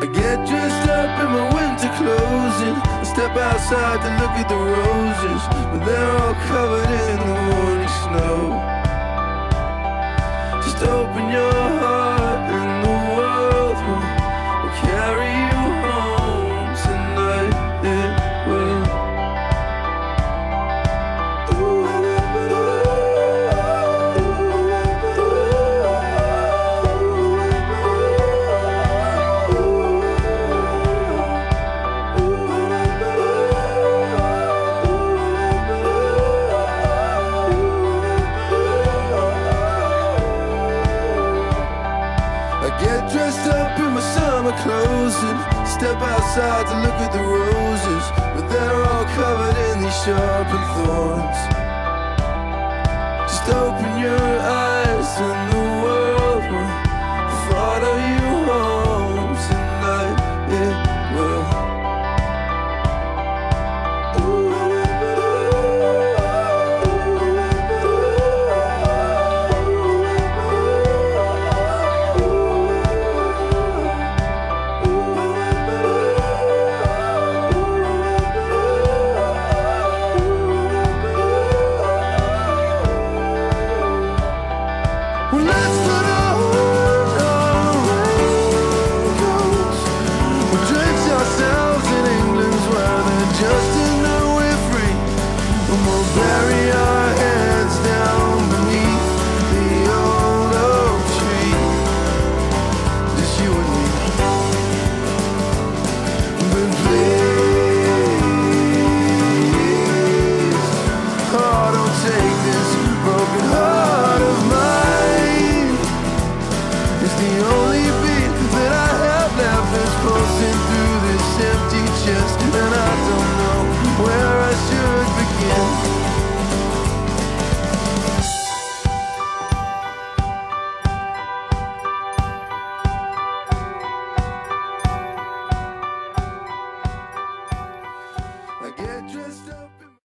I get dressed up in my winter clothes and I step outside to look at the roses, but they're all covered in the morning snow. Just open your heart and the world will carry you home tonight. It will. I get dressed up in my summer clothes and step outside to look at the roses, but they're all covered in these sharpened thorns. Just open your eyes and the world will follow you home tonight. It will. Well, let's